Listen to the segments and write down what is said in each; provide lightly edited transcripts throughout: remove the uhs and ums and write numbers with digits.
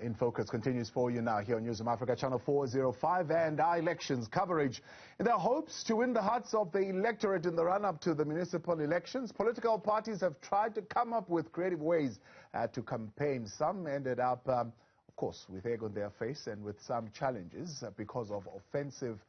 In Focus continues for you now here on Newzroom Afrika, channel 405, and our elections coverage. In their hopes to win the hearts of the electorate in the run-up to the municipal elections, political parties have tried to come up with creative ways to campaign. Some ended up, of course, with egg on their face and with some challenges because of offensive,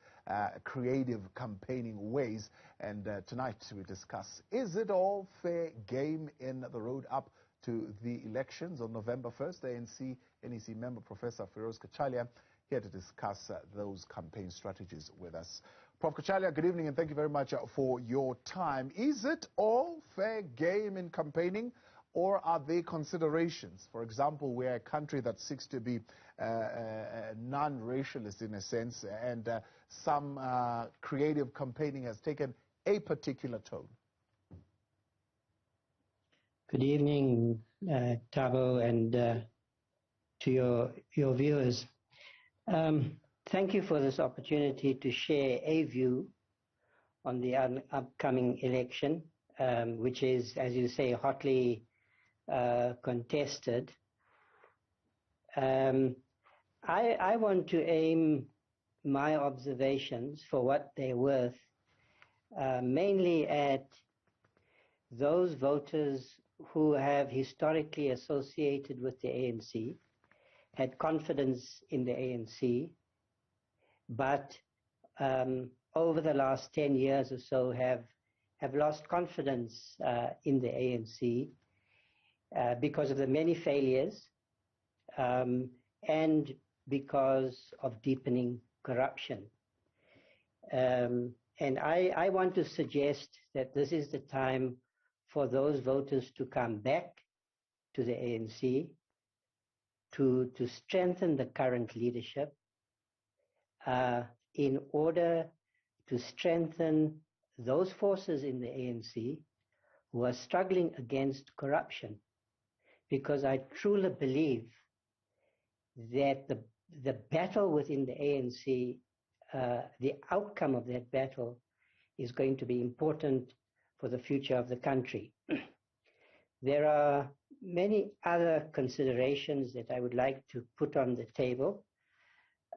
creative campaigning ways. And tonight we discuss, is it all fair game in the road up to the elections on November 1st? The ANC NEC member, Professor Firoz Cachalia, here to discuss those campaign strategies with us. Prof. Cachalia, good evening and thank you very much for your time. Is it all fair game in campaigning, or are there considerations? For example, we're a country that seeks to be non-racialist in a sense, and some creative campaigning has taken a particular tone. Good evening, Tabo, and to your viewers. Thank you for this opportunity to share a view on the upcoming election, which is, as you say, hotly contested. I want to aim my observations, for what they're worth, mainly at those voters who have historically associated with the ANC, had confidence in the ANC, but over the last 10 years or so have lost confidence in the ANC because of the many failures and because of deepening corruption. And I want to suggest that this is the time for those voters to come back to the ANC, to strengthen the current leadership in order to strengthen those forces in the ANC who are struggling against corruption. Because I truly believe that the battle within the ANC, the outcome of that battle is going to be important for the future of the country. There are many other considerations that I would like to put on the table,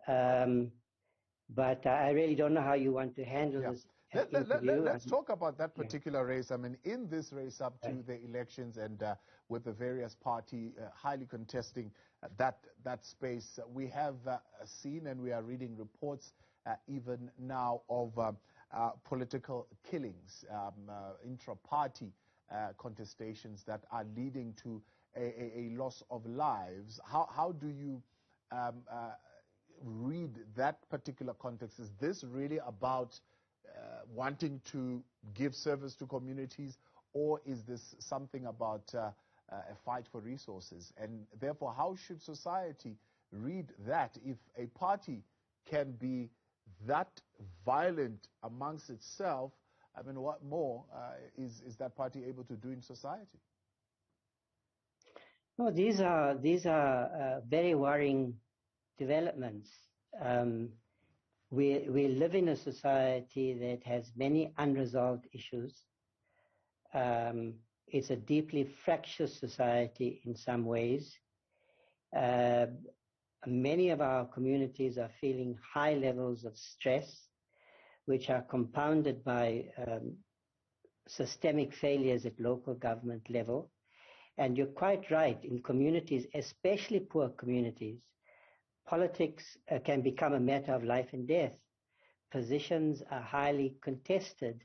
but I really don't know how you want to handle this. Let's talk about that particular race. I mean, in this race up to the elections and with the various parties highly contesting that space, we have seen and we are reading reports even now of political killings, intra-party contestations that are leading to a loss of lives. How do you read that particular context? Is this really about wanting to give service to communities, or is this something about a fight for resources? And therefore, how should society read that if a party can be that violent amongst itself? I mean, what more is that party able to do in society? No, these are very worrying developments. We live in a society that has many unresolved issues. It's a deeply fractious society in some ways. Many of our communities are feeling high levels of stress, which are compounded by systemic failures at local government level. And you're quite right, in communities, especially poor communities, politics can become a matter of life and death. Positions are highly contested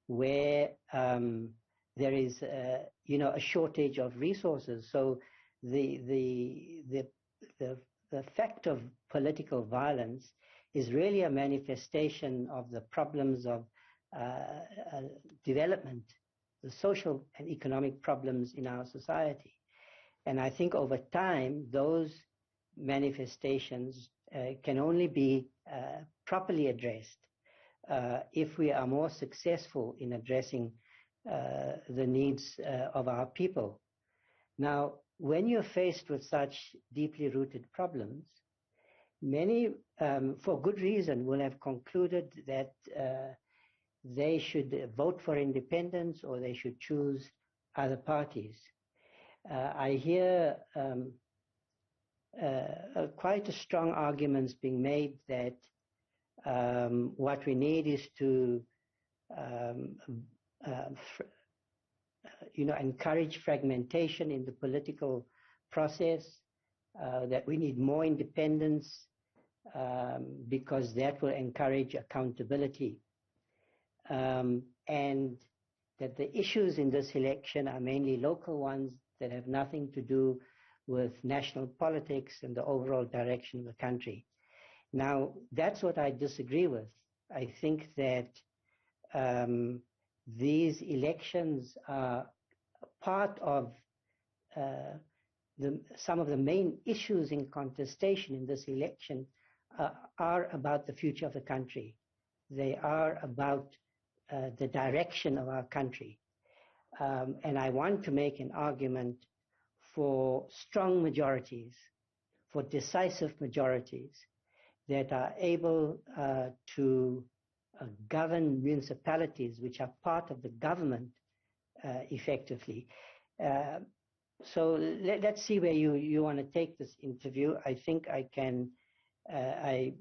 where there is a shortage of resources. So the fact of political violence is really a manifestation of the problems of development, the social and economic problems in our society. And I think over time, those manifestations can only be properly addressed if we are more successful in addressing the needs of our people. Now, when you're faced with such deeply rooted problems, many, for good reason, will have concluded that they should vote for independence or they should choose other parties. I hear quite a strong arguments being made that what we need is to encourage fragmentation in the political process, that we need more independence because that will encourage accountability, and that the issues in this election are mainly local ones that have nothing to do with national politics and the overall direction of the country. Now, that's what I disagree with. I think that these elections are part of some of the main issues in contestation in this election are about the future of the country. They are about the direction of our country. And I want to make an argument for strong majorities, for decisive majorities that are able to govern municipalities, which are part of the government effectively. So let's see where you want to take this interview. I think I can, I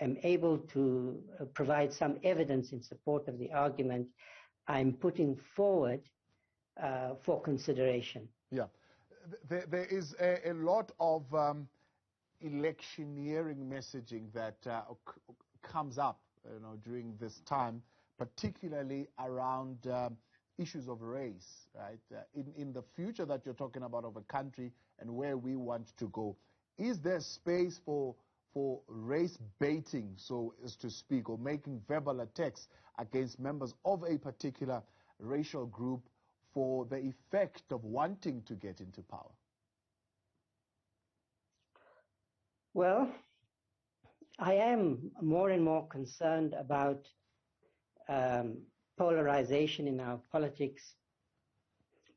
am able to provide some evidence in support of the argument I'm putting forward for consideration. Yeah, there is a lot of electioneering messaging that comes up, during this time, particularly around issues of race, right? In the future that you're talking about of a country and where we want to go, is there space for race baiting, so as to speak, or making verbal attacks against members of a particular racial group for the effect of wanting to get into power? Well, I am more and more concerned about polarization in our politics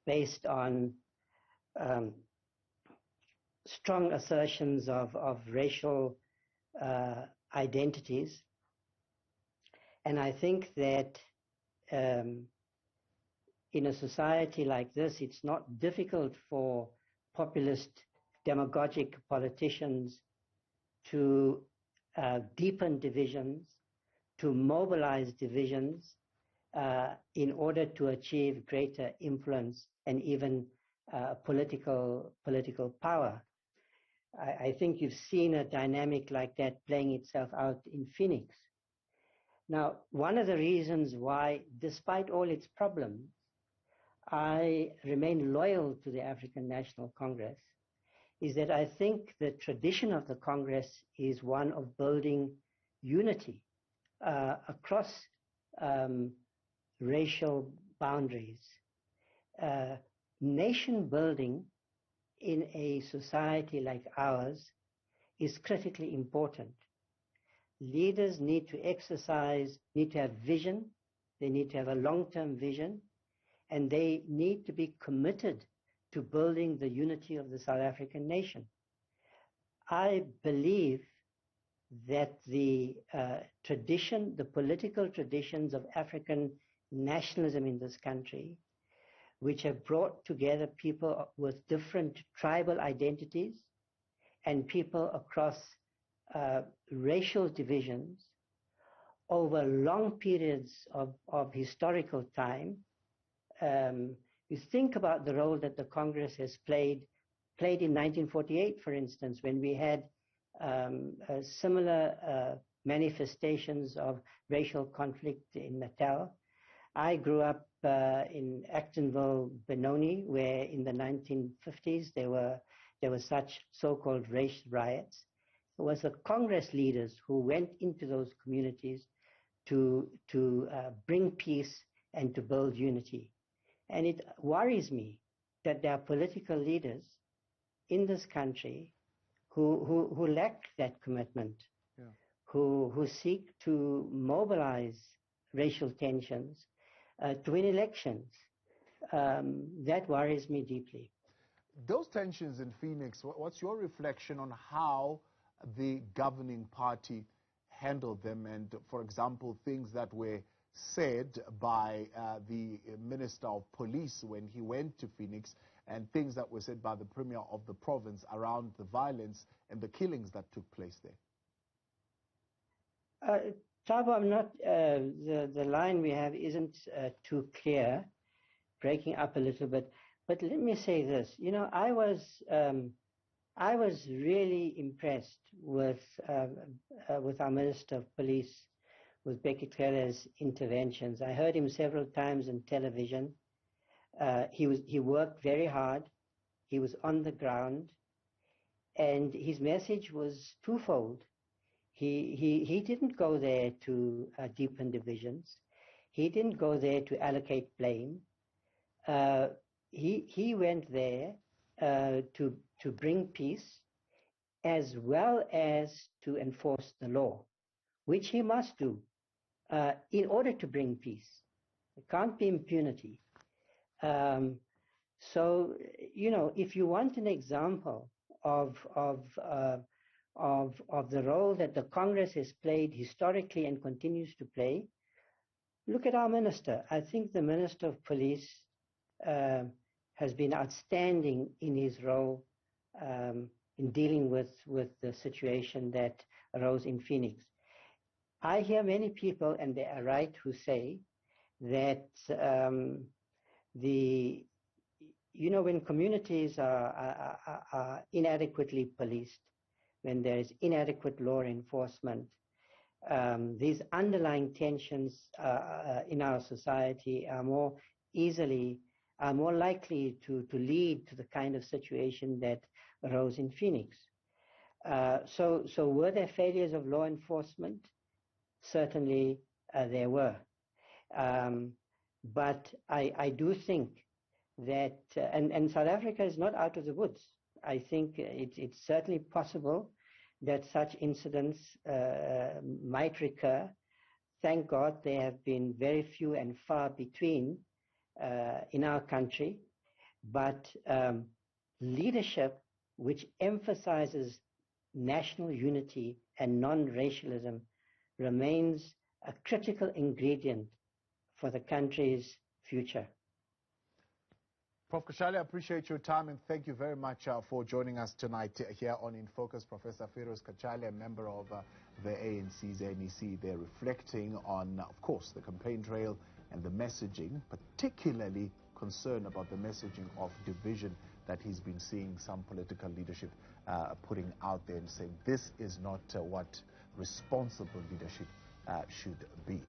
based on strong assertions of racial identities. And I think that in a society like this, it's not difficult for populist, demagogic politicians to deepen divisions, to mobilize divisions in order to achieve greater influence and even political power. I think you've seen a dynamic like that playing itself out in Phoenix. Now, one of the reasons why, despite all its problems, I remain loyal to the African National Congress is that I think the tradition of the Congress is one of building unity across racial boundaries. Nation building in a society like ours is critically important. Leaders need to have vision, they need to have a long-term vision, and they need to be committed to building the unity of the South African nation. I believe that the the political traditions of African nationalism in this country, which have brought together people with different tribal identities and people across racial divisions over long periods of historical time. You think about the role that the Congress has played in 1948, for instance, when we had similar manifestations of racial conflict in Natal. I grew up in Actonville, Benoni, where in the 1950s there were such so-called race riots. It was the Congress leaders who went into those communities to bring peace and to build unity. And it worries me that there are political leaders in this country who lack that commitment, yeah, who seek to mobilize racial tensions to win elections. That worries me deeply. Those tensions in Phoenix, what's your reflection on how the governing party handled them? And, for example, things that were said by the Minister of Police when he went to Phoenix and things that were said by the Premier of the province around the violence and the killings that took place there. Thabo, I'm not, the line we have isn't too clear, breaking up a little bit. But let me say this, you know, I was really impressed with our Minister of Police, with Firoz Cachalia's interventions. I heard him several times on television. He worked very hard. He was on the ground, and his message was twofold. He didn't go there to deepen divisions. He didn't go there to allocate blame. He went there to bring peace, as well as to enforce the law, which he must do in order to bring peace. There can't be impunity. So, you know, if you want an example of the role that the Congress has played historically and continues to play, look at our minister. I think the Minister of Police has been outstanding in his role in dealing with the situation that arose in Phoenix. I hear many people, and they are right, who say that when communities are inadequately policed, when there is inadequate law enforcement, these underlying tensions in our society are more likely to lead to the kind of situation that arose in Phoenix. So were there failures of law enforcement? Certainly there were. But I do think that, and South Africa is not out of the woods. I think it's certainly possible that such incidents might recur. Thank God they have been very few and far between in our country. But leadership which emphasizes national unity and non-racialism remains a critical ingredient for the country's future. Prof. Cachalia, I appreciate your time and thank you very much for joining us tonight here on In Focus. Professor Firoz Cachalia, member of the ANC's NEC, they're reflecting on, of course, the campaign trail and the messaging, particularly concerned about the messaging of division that he's been seeing some political leadership putting out there and saying this is not what responsible leadership should be.